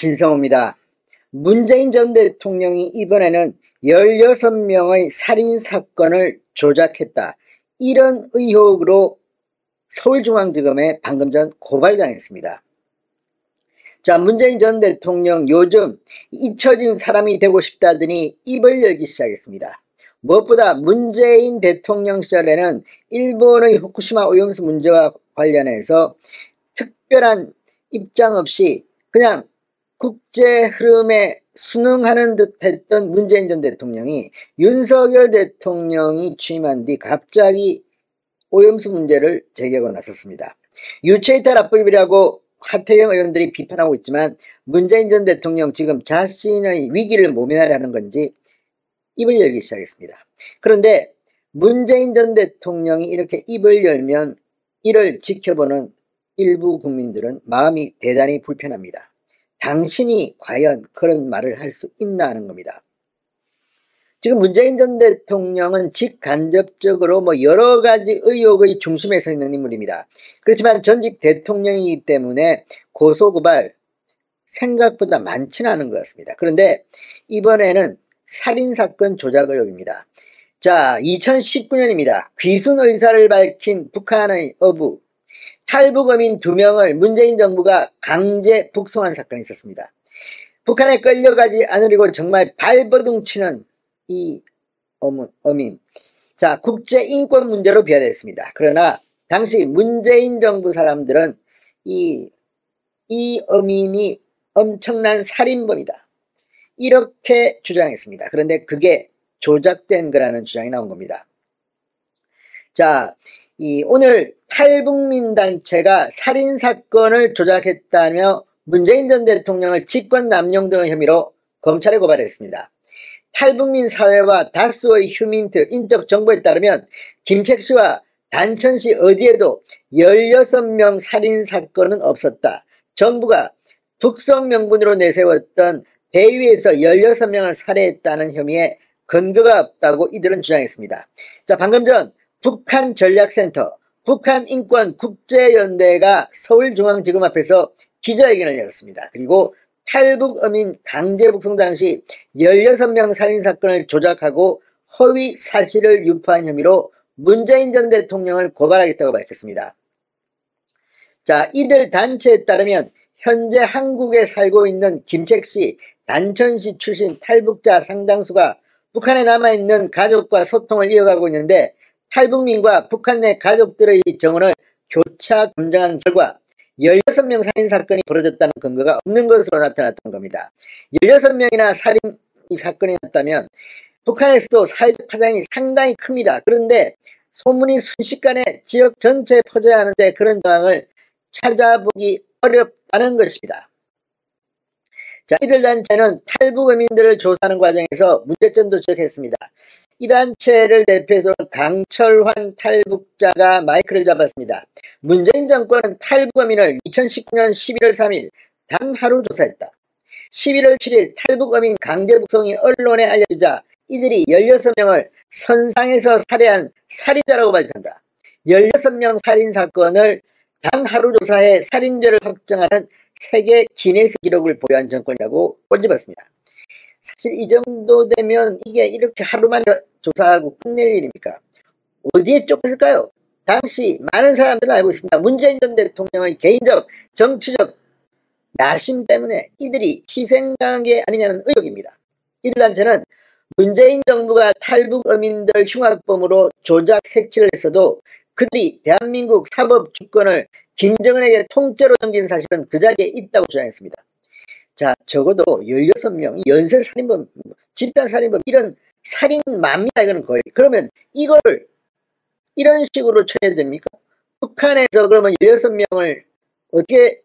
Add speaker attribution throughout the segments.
Speaker 1: 진성호입니다. 문재인 전 대통령이 이번에는 16명의 살인사건을 조작했다. 이런 의혹으로 서울중앙지검에 방금 전 고발당했습니다. 자, 문재인 전 대통령 요즘 잊혀진 사람이 되고 싶다더니 입을 열기 시작했습니다. 무엇보다 문재인 대통령 시절에는 일본의 후쿠시마 오염수 문제와 관련해서 특별한 입장 없이 그냥 국제 흐름에 순응하는 듯 했던 문재인 전 대통령이 윤석열 대통령이 취임한 뒤 갑자기 오염수 문제를 제기하고 나섰습니다. 유체이탈 합법이라고 하태경 의원들이 비판하고 있지만 문재인 전 대통령 지금 자신의 위기를 모면하려는 건지 입을 열기 시작했습니다. 그런데 문재인 전 대통령이 이렇게 입을 열면 이를 지켜보는 일부 국민들은 마음이 대단히 불편합니다. 당신이 과연 그런 말을 할 수 있나 하는 겁니다. 지금 문재인 전 대통령은 직간접적으로 여러 가지 의혹의 중심에 서 있는 인물입니다. 그렇지만 전직 대통령이기 때문에 고소고발 생각보다 많지는 않은 것 같습니다. 그런데 이번에는 살인사건 조작 의혹입니다. 자, 2019년입니다. 귀순 의사를 밝힌 북한의 어부 탈북어민 2명을 문재인 정부가 강제 북송한 사건이 있었습니다. 북한에 끌려가지 않으려고 정말 발버둥 치는 이 어민. 자, 국제 인권 문제로 비화됐습니다. 그러나 당시 문재인 정부 사람들은 이 어민이 엄청난 살인범이다. 이렇게 주장했습니다. 그런데 그게 조작된 거라는 주장이 나온 겁니다. 자, 오늘 탈북민 단체가 살인사건을 조작했다며 문재인 전 대통령을 직권남용 등의 혐의로 검찰에 고발했습니다. 탈북민 사회와 다수의 휴민트 인적 정보에 따르면 김책시와 단천시 어디에도 16명 살인사건은 없었다. 정부가 북송 명분으로 내세웠던 배 위에서 16명을 살해했다는 혐의에 근거가 없다고 이들은 주장했습니다. 자, 방금 전 북한전략센터, 북한인권국제연대가 서울중앙지검 앞에서 기자회견을 열었습니다. 그리고 탈북어민 강제북송 당시 16명 살인사건을 조작하고 허위 사실을 유포한 혐의로 문재인 전 대통령을 고발하겠다고 밝혔습니다. 자, 이들 단체에 따르면 현재 한국에 살고 있는 김책시, 단천시 출신 탈북자 상당수가 북한에 남아있는 가족과 소통을 이어가고 있는데 탈북민과 북한 내 가족들의 정원을 교차 검증한 결과 16명 살인사건이 벌어졌다는 근거가 없는 것으로 나타났던 겁니다. 16명이나 살인 사건이 났다면 북한에서도 사회적 파장이 상당히 큽니다. 그런데 소문이 순식간에 지역 전체에 퍼져야 하는데 그런 상황을 찾아보기 어렵다는 것입니다. 자, 이들 단체는 탈북어민들을 조사하는 과정에서 문제점도 지적했습니다. 이 단체를 대표해서 강철환 탈북자가 마이크를 잡았습니다. 문재인 정권은 탈북어민을 2019년 11월 3일 단 하루 조사했다. 11월 7일 탈북어민 강제북송이 언론에 알려지자 이들이 16명을 선상에서 살해한 살인자라고 발표한다. 16명 살인사건을 단 하루 조사해 살인죄를 확정하는 세계 기네스 기록을 보유한 정권이라고 꼬집었습니다. 사실 이 정도 되면 이게 이렇게 하루 만에 조사하고 끝낼 일입니까? 어디에 쫓겼을까요? 당시 많은 사람들은 알고 있습니다. 문재인 전 대통령의 개인적 정치적 야심 때문에 이들이 희생당한 게 아니냐는 의혹입니다. 이들 단체는 문재인 정부가 탈북 어민들 흉악범으로 조작 색칠을 했어도 그들이 대한민국 사법 주권을 김정은에게 통째로 넘긴 사실은 그 자리에 있다고 주장했습니다. 자, 적어도 16명이 연쇄살인범, 집단살인범, 이런 살인마입니다. 이거는 거의. 그러면 이거를 이런 식으로 쳐야 됩니까? 북한에서 그러면 16명을 어떻게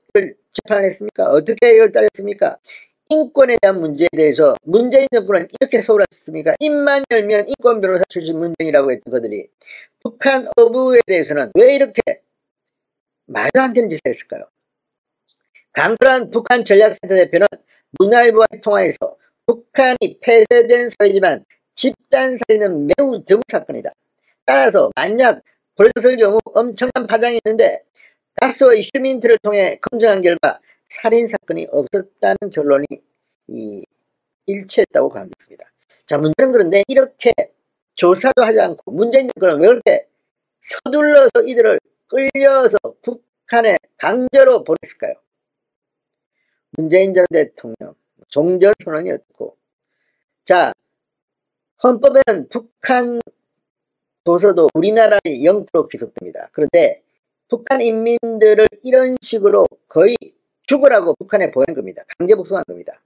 Speaker 1: 재판을 했습니까? 어떻게 이걸 따졌습니까? 인권에 대한 문제에 대해서 문재인 정부는 이렇게 소홀했습니까? 입만 열면 인권 변호사 출신 문재인이라고 했던 것들이 북한 어부에 대해서는 왜 이렇게 말도 안 되는 짓을 했을까요? 강철환 북한 전략센터 대표는 문화일보와의 통화에서 북한이 폐쇄된 사회지만 집단살인은 매우 드문 사건이다. 따라서 만약 벌어졌을 경우 엄청난 파장이 있는데 다수의 휴민트를 통해 검증한 결과 살인사건이 없었다는 결론이 일치했다고 가능했습니다. 자, 문제는 그런데 이렇게 조사도 하지 않고 문재인 정권은 왜 그렇게 서둘러서 이들을 끌려서 북한에 강제로 보냈을까요? 문재인 전 대통령 종전선언이었고, 자, 헌법에는 북한 도서도 우리나라의 영토로 귀속됩니다. 그런데 북한 인민들을 이런 식으로 거의 죽으라고 북한에 보낸 겁니다. 강제 북송한 겁니다.